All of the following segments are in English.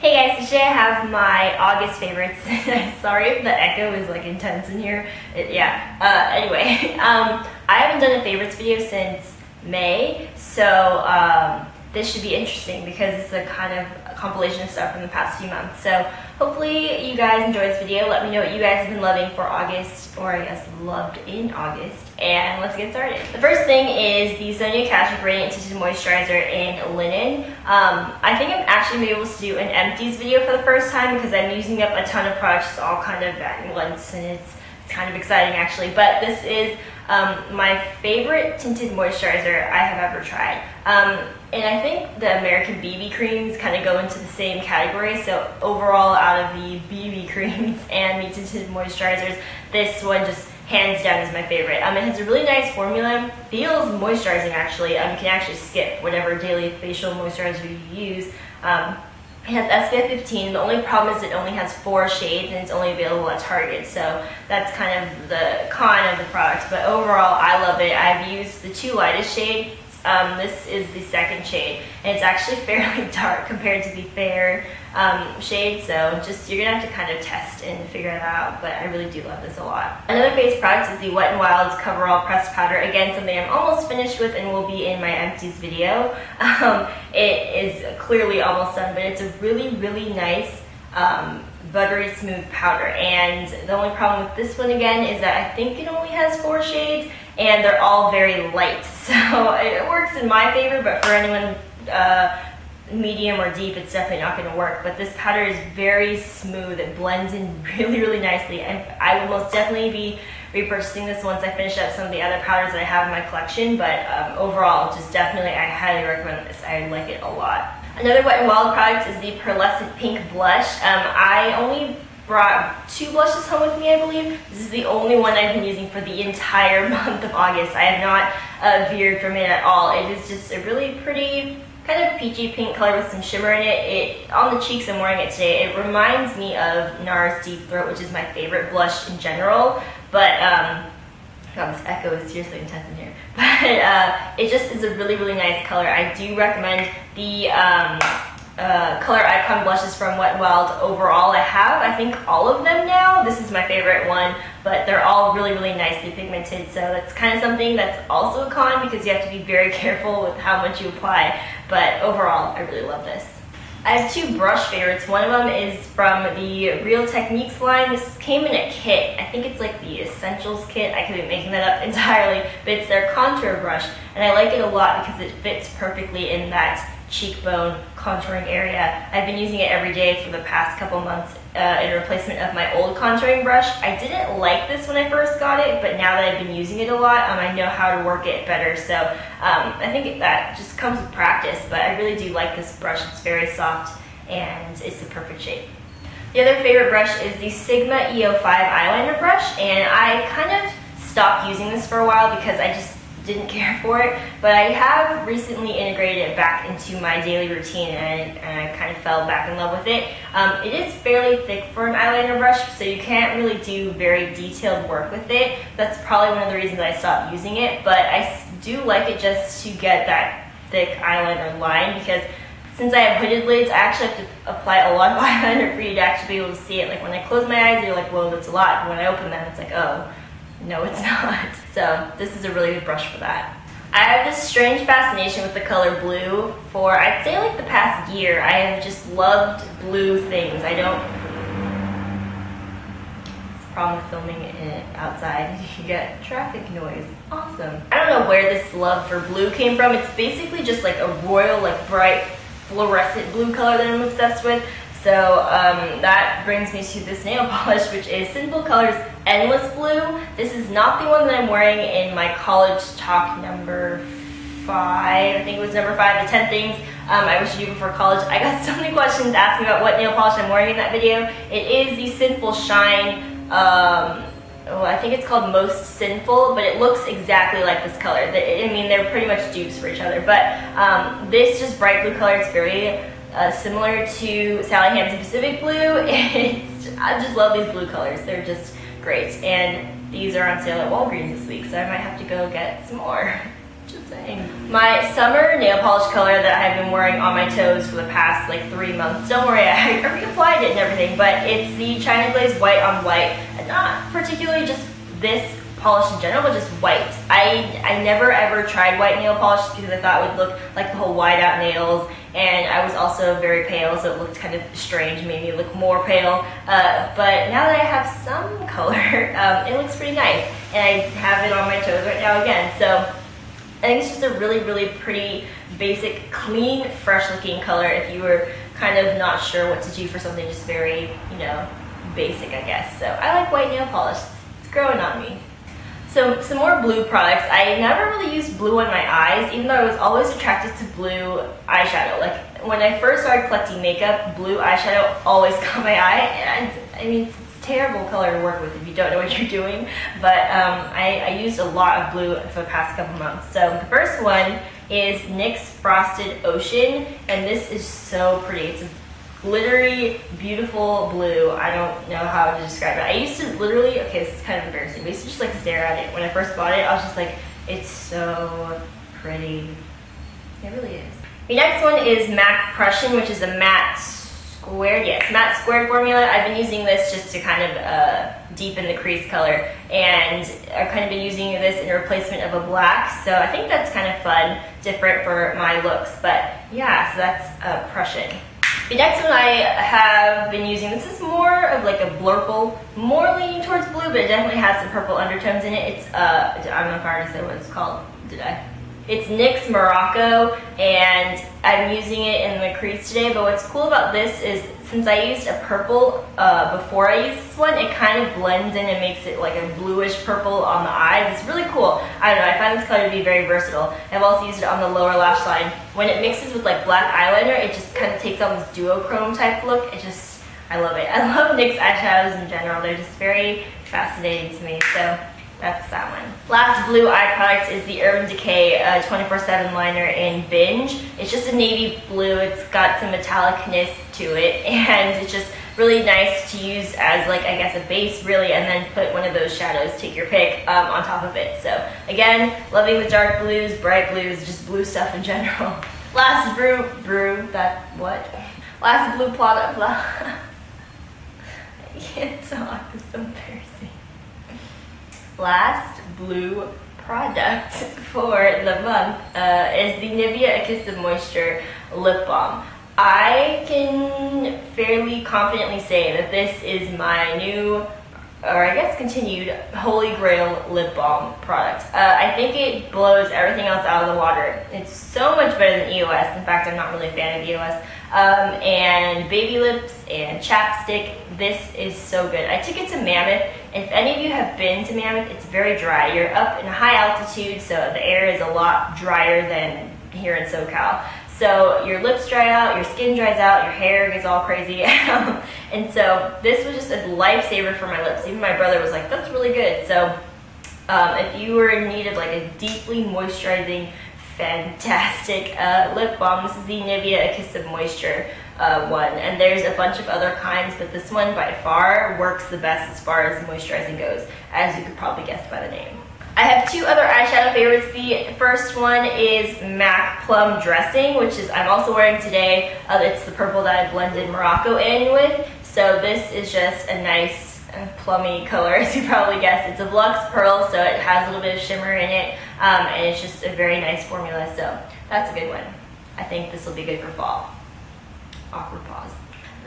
Hey guys, so today I have my August favorites. Sorry if the echo is like intense in here. Anyway, I haven't done a favorites video since May, so this should be interesting because it's a kind of a compilation of stuff from the past few months. So hopefully you guys enjoy this video. Let me know what you guys have been loving for August, or I guess loved in August, and let's get started. The first thing is the Sonia Kashuk Radiant Tinted Moisturizer in Linen. I think I'm actually going to be able to do an empties video for the first time because I'm using up a ton of products all kind of at once, and it's kind of exciting actually. But this is my favorite tinted moisturizer I have ever tried. And I think the American BB creams kind of go into the same category. So overall, out of the BB creams and the tinted moisturizers, this one just hands down is my favorite. It has a really nice formula, feels moisturizing actually. You can actually skip whatever daily facial moisturizer you use. It has SPF 15. The only problem is it only has 4 shades and it's only available at Target. So that's kind of the con of the product. But overall, I love it. I've used the 2 lightest shades. This is the second shade, and it's actually fairly dark compared to the fair shade, so just you're gonna have to kind of test and figure it out, but I really do love this a lot. Another face product is the Wet n Wild's Coverall Pressed Powder. Again, something I'm almost finished with and will be in my empties video. It is clearly almost done, but it's a really, really nice buttery smooth powder, and the only problem with this one again is that I think it only has 4 shades and they're all very light, so it works in my favor, but for anyone medium or deep, it's definitely not going to work. But this powder is very smooth. It blends in really, really nicely, and I will most definitely be repurchasing this once I finish up some of the other powders that I have in my collection. But overall, just definitely, I highly recommend this. I like it a lot. Another Wet n Wild product is the Pearlescent Pink Blush. I only brought 2 blushes home with me, I believe. This is the only one I've been using for the entire month of August. I have not veered from it at all. It is just a really pretty, kind of peachy pink color with some shimmer in it. On the cheeks, I'm wearing it today. It reminds me of NARS Deep Throat, which is my favorite blush in general. But, God, this echo is seriously intense in here. But it just is a really, really nice color. I do recommend the Color Icon blushes from Wet n Wild overall. I have, I think, all of them now. This is my favorite one, but they're all really, really nicely pigmented, so that's kind of something that's also a con because you have to be very careful with how much you apply, but overall, I really love this. I have 2 brush favorites. One of them is from the Real Techniques line. This came in a kit. I think it's like the Essentials kit. I could be making that up entirely, but it's their contour brush, and I like it a lot because it fits perfectly in that cheekbone contouring area. I've been using it every day for the past couple months in replacement of my old contouring brush. I didn't like this when I first got it, but now that I've been using it a lot, I know how to work it better. So I think that just comes with practice, but I really do like this brush. It's very soft and it's the perfect shape. The other favorite brush is the Sigma EO5 eyeliner brush, and I kind of stopped using this for a while because I just didn't care for it, but I have recently integrated it back into my daily routine, and I kind of fell back in love with it. It is fairly thick for an eyeliner brush, so you can't really do very detailed work with it. That's probably one of the reasons I stopped using it, but I do like it just to get that thick eyeliner line, because since I have hooded lids, I actually have to apply a lot of eyeliner for you to actually be able to see it. Like when I close my eyes, you're like, whoa, that's a lot. And when I open them, it's like, oh, no, it's not. So this is a really good brush for that. I have this strange fascination with the color blue for, I'd say, like the past year. I have just loved blue things. I don't... It's a problem with filming it outside. You get traffic noise. Awesome. I don't know where this love for blue came from. It's basically just like a royal, like bright, fluorescent blue color that I'm obsessed with. So that brings me to this nail polish, which is Sinful Colors Endless Blue. This is not the one that I'm wearing in my college talk number 5. I think it was number 5, the 10 things I wish you knew before college. I got so many questions asking about what nail polish I'm wearing in that video. It is the Sinful Shine, I think it's called Most Sinful, but it looks exactly like this color. I mean, they're pretty much dupes for each other, but this just bright blue color, it's very similar to Sally Hansen Pacific Blue. I just love these blue colors. They're just great. And these are on sale at Walgreens this week, so I might have to go get some more. Just saying. My summer nail polish color that I've been wearing on my toes for the past like 3 months. Don't worry, I reapplied it and everything, but it's the China Glaze White on White. And not particularly just this polish in general, but just white. I never ever tried white nail polish just because I thought it would look like the whole white out nails, and I was also very pale, so it looked kind of strange, made me look more pale. But now that I have some color, it looks pretty nice, and I have it on my toes right now again. So I think it's just a really, really pretty, basic, clean, fresh looking color if you were kind of not sure what to do for something just very, you know, basic, I guess. So I like white nail polish. It's growing on me. So some more blue products. I never really used blue on my eyes, even though I was always attracted to blue eyeshadow. Like when I first started collecting makeup, blue eyeshadow always caught my eye. And I mean, it's a terrible color to work with if you don't know what you're doing. But I used a lot of blue for the past couple months. So the first one is NYX Frosted Ocean, and this is so pretty. It's a glittery, beautiful blue. I don't know how to describe it. I used to literally, okay, this is kind of embarrassing, but I used to just like stare at it. When I first bought it, I was just like, it's so pretty. It really is. The next one is MAC Prussian, which is a matte squared, yes, matte squared formula. I've been using this just to kind of deepen the crease color, and I've kind of been using this in replacement of a black, so I think that's kind of fun, different for my looks. But yeah, so that's Prussian. The next one I have been using, this is more of like a blurple, more leaning towards blue, but it definitely has some purple undertones in it. It's, I don't know if I already said what it's called, did I? It's NYX Morocco, and I'm using it in the crease today, but what's cool about this is since I used a purple before I used this one, it kind of blends in and makes it like a bluish purple on the eyes. It's really cool. I don't know, I find this color to be very versatile. I've also used it on the lower lash line. When it mixes with like black eyeliner, it just kind of takes on this duochrome type look. I love it. I love NYX eyeshadows in general. They're just very fascinating to me. So that's that one. Last blue eye product is the Urban Decay 24/7 liner in Binge. It's just a navy blue. It's got some metallicness to it, and it's just really nice to use as like, I guess, a base really, and then put one of those shadows, take your pick, on top of it. So again, loving the dark blues, bright blues, just blue stuff in general. Last Last blue product, I can't talk, it's so embarrassing. Last blue product for the month is the Nivea A Kiss of Moisture Lip Balm. I can fairly confidently say that this is my new, or I guess continued, holy grail lip balm product. I think it blows everything else out of the water. It's so much better than EOS. In fact, I'm not really a fan of EOS. And baby lips and chapstick, this is so good. I took it to Mammoth. If any of you have been to Mammoth, it's very dry. You're up in a high altitude, so the air is a lot drier than here in SoCal. So your lips dry out, your skin dries out, your hair gets all crazy. And so this was just a lifesaver for my lips. Even my brother was like, that's really good. So if you were in need of like a deeply moisturizing, fantastic lip balm, this is the Nivea A Kiss of Moisture one. And there's a bunch of other kinds, but this one by far works the best as far as moisturizing goes, as you could probably guess by the name. I have two other eyeshadow favorites. The first one is MAC Plum Dressing, which is I'm also wearing today. It's the purple that I blended Morocco in with. So this is just a nice plummy color, as you probably guessed. It's a Luxe Pearl, so it has a little bit of shimmer in it, and it's just a very nice formula. So that's a good one. I think this will be good for fall. Awkward pause.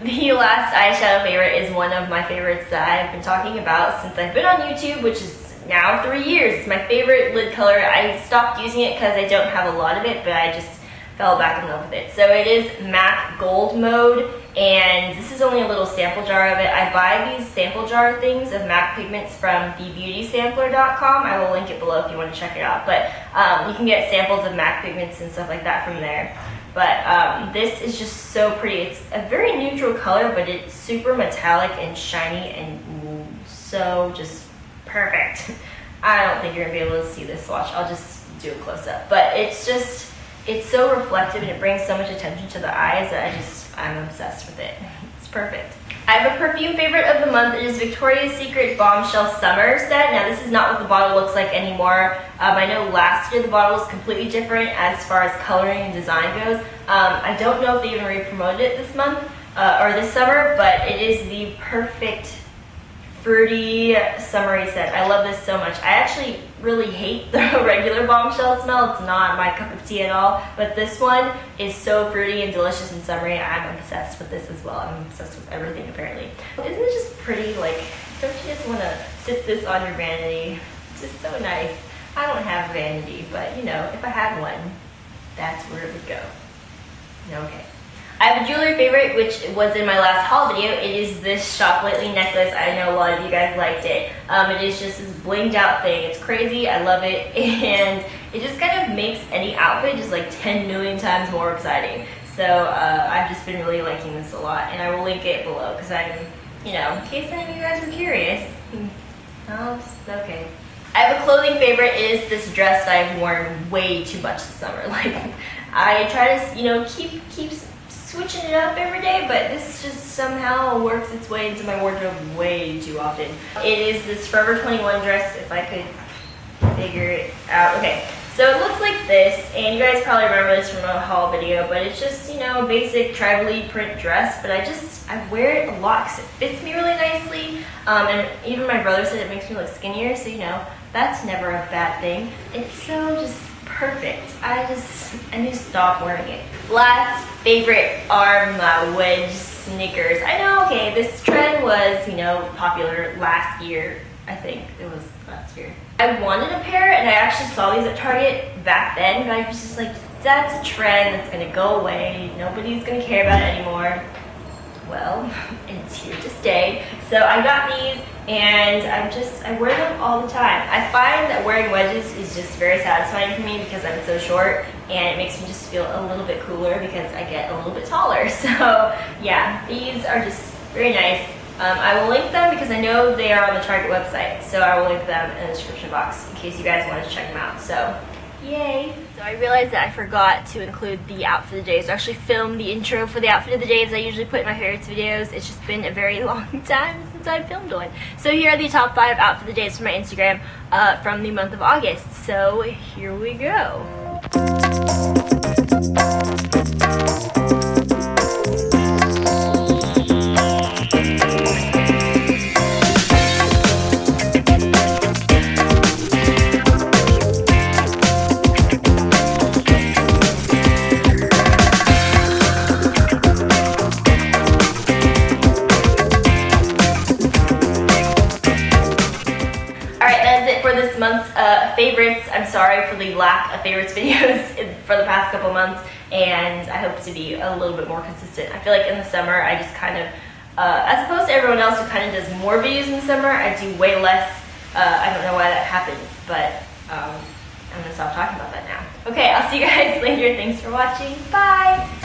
The last eyeshadow favorite is one of my favorites that I've been talking about since I've been on YouTube, which is now 3 years. It's my favorite lid color. I stopped using it because I don't have a lot of it, but I just fell back in love with it. So it is MAC Gold Mode, and this is only a little sample jar of it. I buy these sample jar things of MAC pigments from thebeautysampler.com. I will link it below if you want to check it out. But you can get samples of MAC pigments and stuff like that from there. But this is just so pretty. It's a very neutral color, but it's super metallic and shiny and so just perfect. I don't think you're gonna be able to see this swatch. I'll just do a close up. But it's so reflective and it brings so much attention to the eyes that I'm obsessed with it. It's perfect. I have a perfume favorite of the month. It is Victoria's Secret Bombshell Summer Set. Now this is not what the bottle looks like anymore. I know last year the bottle was completely different as far as coloring and design goes. I don't know if they even re-promoted it this month or this summer, but it is the perfect fruity summery scent. I love this so much. I actually really hate the regular Bombshell smell. It's not my cup of tea at all, but this one is so fruity and delicious and summery. I'm obsessed with this as well. I'm obsessed with everything apparently. Isn't it just pretty? Like, don't you just want to sit this on your vanity? It's just so nice. I don't have vanity, but you know, if I had one, that's where it would go. Okay. I have a jewelry favorite, which was in my last haul video. It is this Shop Lately necklace. I know a lot of you guys liked it. It is just this blinged out thing. It's crazy. I love it. And it just kind of makes any outfit just like 10 million times more exciting. So I've just been really liking this a lot. And I will link it below because I'm, you know, in case any of you guys are curious. Okay. I have a clothing favorite. It is this dress that I've worn way too much this summer. Like, I try to, you know, keep switching it up every day, but this just somehow works its way into my wardrobe way too often. It is this Forever 21 dress, if I could figure it out. Okay, so it looks like this, and you guys probably remember this from a haul video, but it's just, you know, a basic tribal print dress, but I wear it a lot because it fits me really nicely, and even my brother said it makes me look skinnier, so you know, that's never a bad thing. It's so just perfect. I need to stop wearing it. Last favorite are my wedge sneakers. I know, okay, this trend was, you know, popular last year. I think it was last year. I wanted a pair, and I actually saw these at Target back then, but I was just like, that's a trend that's gonna go away. Nobody's gonna care about it anymore. Well, it's here to stay. So I got these, and I wear them all the time. I find that wearing wedges is just very satisfying for me because I'm so short, and it makes me just feel a little bit cooler because I get a little bit taller. So yeah, these are just very nice. I will link them because I know they are on the Target website, so I will link them in the description box in case you guys want to check them out. So yay! So I realized that I forgot to include the outfit of the day. So I actually filmed the intro for the outfit of the day as I usually put in my favorites videos. It's just been a very long time since I've filmed one. So here are the top 5 outfit of the days from my Instagram from the month of August. So here we go. For this month's favorites. I'm sorry for the lack of favorites videos for the past couple months, and I hope to be a little bit more consistent. I feel like in the summer I just kind of, as opposed to everyone else who kind of does more videos in the summer, I do way less. I don't know why that happens, but I'm going to stop talking about that now. Okay, I'll see you guys later. Thanks for watching. Bye!